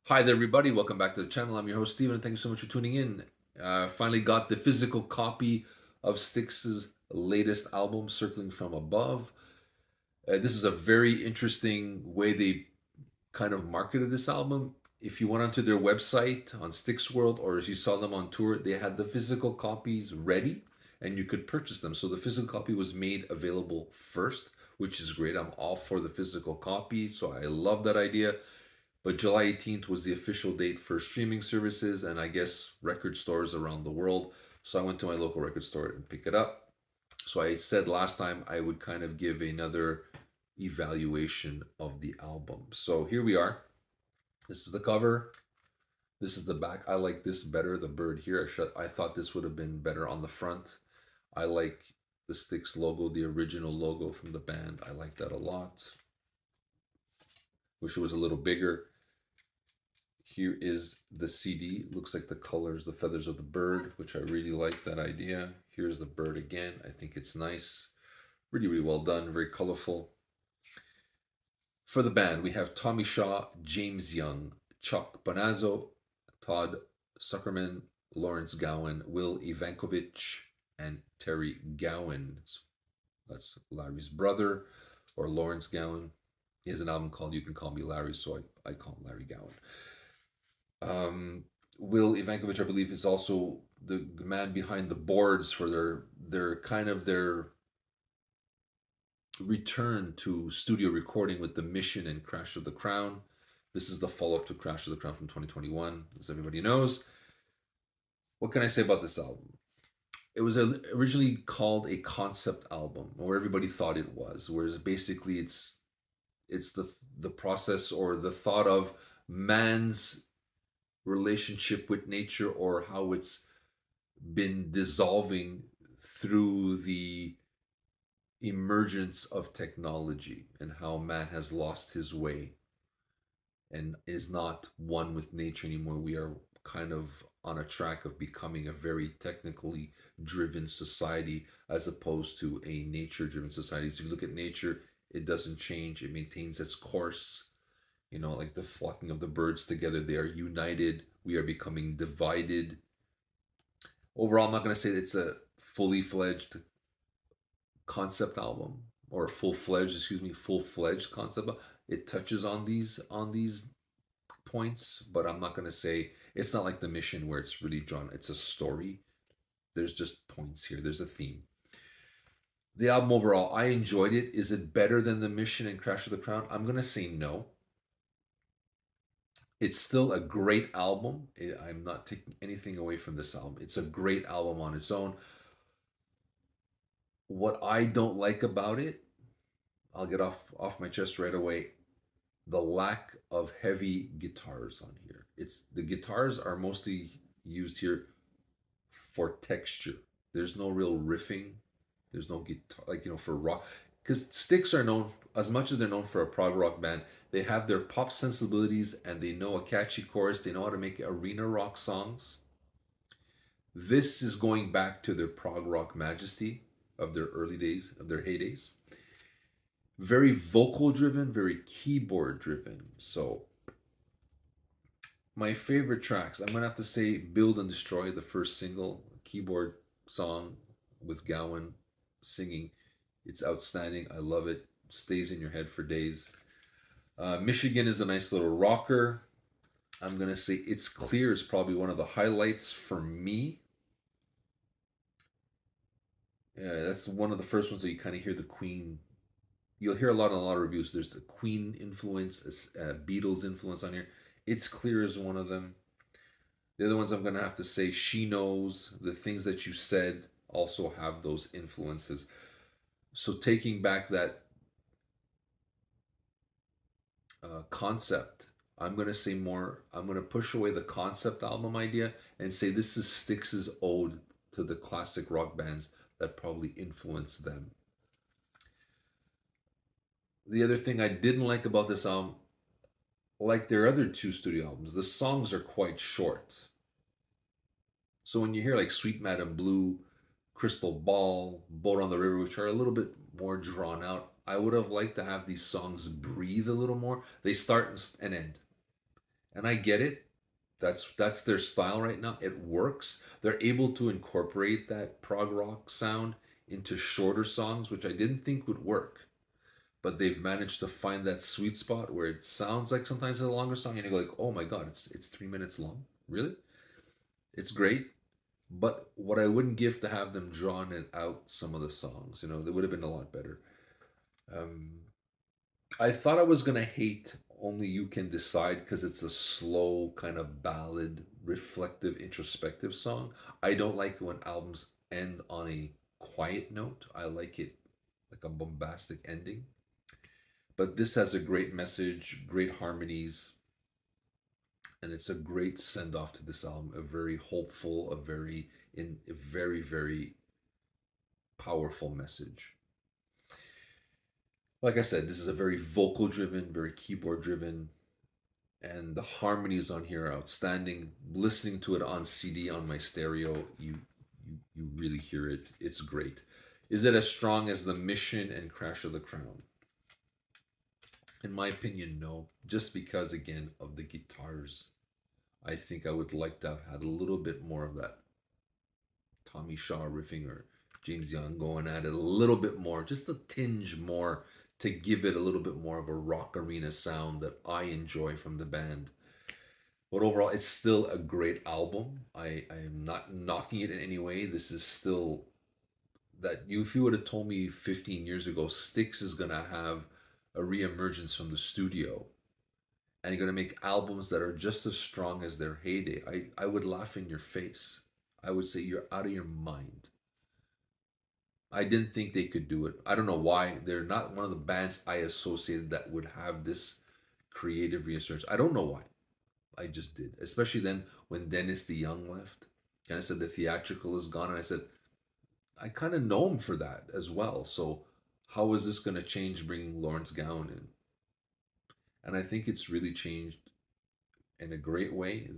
Hi there, everybody. Welcome back to the channel. I'm your host, Steven, and thank you so much for tuning in. Finally got the physical copy of Styx's latest album, Circling from Above. This is a very interesting way they kind of marketed this album. If you went onto their website on Styx World or as you saw them on tour, they had the physical copies ready and you could purchase them. So the physical copy was made available first, which is great. I'm all for the physical copy, so I love that idea. But July 18th was the official date for streaming services and I guess record stores around the world. So I went to my local record store and picked it up. So I said last time I would kind of give another evaluation of the album. So here we are. This is the cover. This is the back. I like this better, the bird here. I thought this would have been better on the front. I like the Styx logo, the original logo from the band. I like that a lot. Wish it was a little bigger. Here is the CD. Looks like the colors, the feathers of the bird, which I really like that idea. Here's the bird again. I think it's nice. Really, really well done. Very colorful. For the band, we have Tommy Shaw, James Young, Chuck Bonazzo, Todd Suckerman, Lawrence Gowan, Will Ivankovich, and Terry Gowan. That's Larry's brother, or Lawrence Gowan. He has an album called You Can Call Me Larry, so I call him Larry Gowan. Will Ivankovich, I believe, is also the man behind the boards for their return to studio recording with The Mission and Crash of the Crown. This is the follow-up to Crash of the Crown from 2021, as everybody knows. What can I say about this album? It was originally called a concept album, or everybody thought it was, whereas basically it's the process or the thought of man's relationship with nature or how it's been dissolving through the emergence of technology and how man has lost his way and is not one with nature anymore. We are kind of on a track of becoming a very technically driven society as opposed to a nature driven society. So if you look at nature, it doesn't change, it maintains its course. Like the flocking of the birds together, they are united. We are becoming divided. Overall, I'm not going to say that it's a fully fledged concept album or full-fledged concept. It touches on these points, but I'm not going to say it's not like The Mission where it's really drawn. It's a story. There's just points here. There's a theme. The album overall, I enjoyed it. Is it better than The Mission and Crash of the Crown? I'm going to say no. It's still a great album. I'm not taking anything away from this album. It's a great album on its own. What I don't like about it, I'll get off my chest right away. The lack of heavy guitars on here. It's the guitars are mostly used here for texture. There's no real riffing. There's no guitar for rock. Because Styx are known, as much as they're known for a prog rock band, they have their pop sensibilities and they know a catchy chorus. They know how to make arena rock songs. This is going back to their prog rock majesty of their early days, of their heydays. Very vocal driven, very keyboard driven. So, my favorite tracks, I'm gonna have to say Build and Destroy, the first single, keyboard song with Gowan singing. It's outstanding. I love it. Stays in your head for days. Michigan is a nice little rocker. I'm gonna say It's Clear is probably one of the highlights for me. Yeah, that's one of the first ones that you kind of hear the Queen. You'll hear a lot of reviews. There's the Queen influence, Beatles influence on here. It's Clear is one of them. The other ones I'm gonna have to say She Knows, The Things That You Said also have those influences. So taking back that concept, I'm gonna say more. I'm gonna push away the concept album idea and say this is Styx's ode to the classic rock bands that probably influenced them. The other thing I didn't like about this album, like their other two studio albums, the songs are quite short. So when you hear like Sweet Madam Blue, Crystal Ball, Boat on the River, which are a little bit more drawn out, I would have liked to have these songs breathe a little more. They start and end. And I get it. That's their style right now. It works. They're able to incorporate that prog rock sound into shorter songs, which I didn't think would work. But they've managed to find that sweet spot where it sounds like sometimes it's a longer song, and you go like, "Oh my god, it's 3 minutes long." Really, it's great. But what I wouldn't give to have them drawn it out some of the songs, they would have been a lot better. Um, I thought I was gonna hate Only You Can Decide because it's a slow kind of ballad, reflective, introspective song. I don't like when albums end on a quiet note. I like it like a bombastic ending. But this has a great message, great harmonies, and it's a great send off to this album. A very hopeful, a very, very powerful message. Like I said, this is a very vocal driven, very keyboard driven, and the harmonies on here are outstanding. Listening to it on CD on my stereo, you really hear it. It's great. Is it as strong as The Mission and Crash of the Crown? In my opinion, no. Just because again of the guitars. I think I would like to have had a little bit more of that Tommy Shaw riffing or James Young going at it a little bit more, just a tinge more to give it a little bit more of a rock arena sound that I enjoy from the band. But overall, it's still a great album. I am not knocking it in any way. This is still if you would have told me 15 years ago, Styx is going to have a reemergence from the studio and you're going to make albums that are just as strong as their heyday, I would laugh in your face. I would say you're out of your mind. I didn't think they could do it. I don't know why. They're not one of the bands I associated that would have this creative research. I don't know why. I just did. Especially then when Dennis DeYoung left. And I said the theatrical is gone. And I said, I kind of know him for that as well. So how is this going to change bringing Lawrence Gowan in? And I think it's really changed in a great way.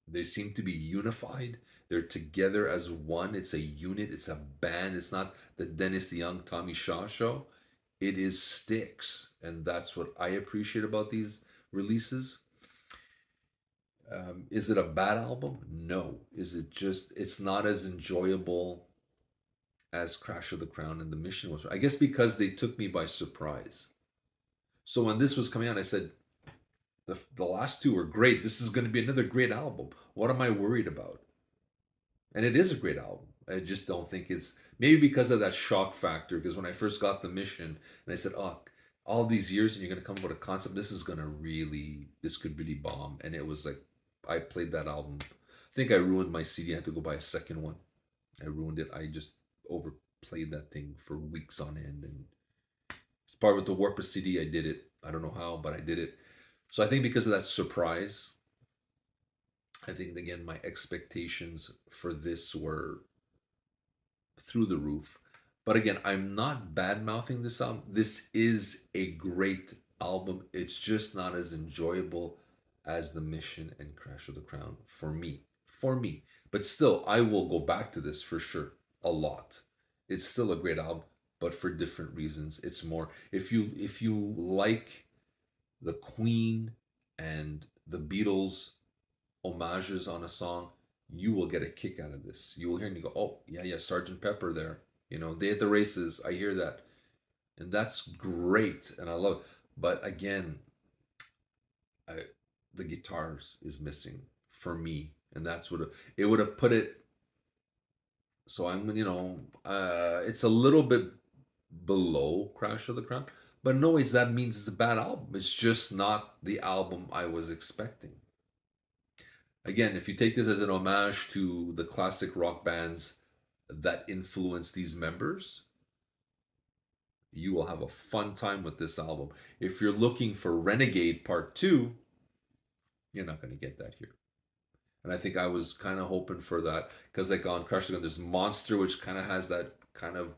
They seem to be unified. They're together as one. It's a unit. It's a band. It's not the Dennis DeYoung, Tommy Shaw show. It is Styx, and that's what I appreciate about these releases. Is it a bad album? No. Is it just? It's not as enjoyable as Crash of the Crown and The Mission was. I guess because they took me by surprise. So when this was coming out, I said, the last two were great. This is going to be another great album. What am I worried about? And it is a great album. I just don't think it's maybe because of that shock factor. Because when I first got The Mission, and I said, "Oh, all these years, and you're going to come up with a concept. This could really bomb." And it was like, I played that album. I think I ruined my CD. I had to go buy a second one. I ruined it. I just overplayed that thing for weeks on end, and it's part with the Warper CD. I did it. I don't know how, but I did it. So I think because of that surprise, I think again my expectations for this were through the roof. But again, I'm not bad mouthing this album. This is a great album. It's just not as enjoyable as The Mission and Crash of the Crown for me. For me. But still, I will go back to this for sure. A lot. It's still a great album, but for different reasons. It's more if you like the Queen and the Beatles homages on a song, you will get a kick out of this. You will hear and you go, oh, yeah, yeah, Sergeant Pepper there. Day at the Races. I hear that. And that's great. And I love it. But again, the guitars is missing for me. And that's what it would have put it. So it's a little bit below Crash of the Crown. But no ways that means it's a bad album. It's just not the album I was expecting. Again, if you take this as an homage to the classic rock bands that influenced these members, you will have a fun time with this album. If you're looking for Renegade Part 2, you're not going to get that here. And I think I was kind of hoping for that because like on Crash the Gun, there's Monster, which kind of has that kind of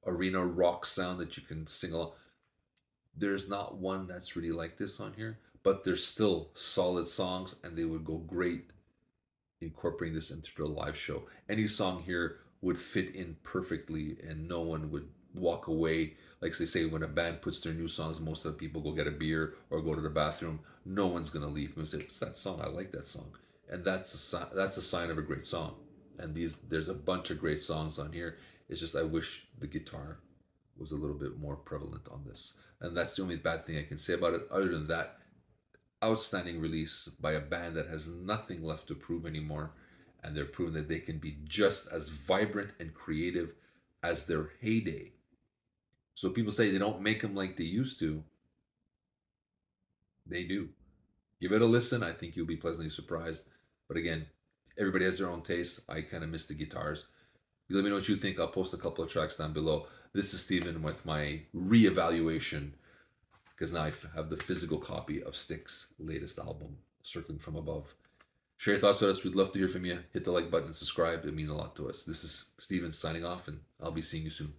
arena rock sound that you can sing along. There's not one that's really like this on here, but there's still solid songs and they would go great incorporating this into the live show. Any song here would fit in perfectly and no one walk away. Like they say, when a band puts their new songs, most of the people go get a beer or go to the bathroom. No one's gonna leave and say, "What's that song? I like that song," and that's a sign of a great song. And there's a bunch of great songs on here. It's just I wish the guitar was a little bit more prevalent on this, and that's the only bad thing I can say about it. Other than that, outstanding release by a band that has nothing left to prove anymore, and they're proving that they can be just as vibrant and creative as their heyday. So people say they don't make them like they used to. They do. Give it a listen. I think you'll be pleasantly surprised. But again, everybody has their own taste. I kind of miss the guitars. You let me know what you think. I'll post a couple of tracks down below. This is Steven with my reevaluation, because now I have the physical copy of Styx' latest album, Circling from Above. Share your thoughts with us. We'd love to hear from you. Hit the like button and subscribe. It means a lot to us. This is Steven signing off, and I'll be seeing you soon.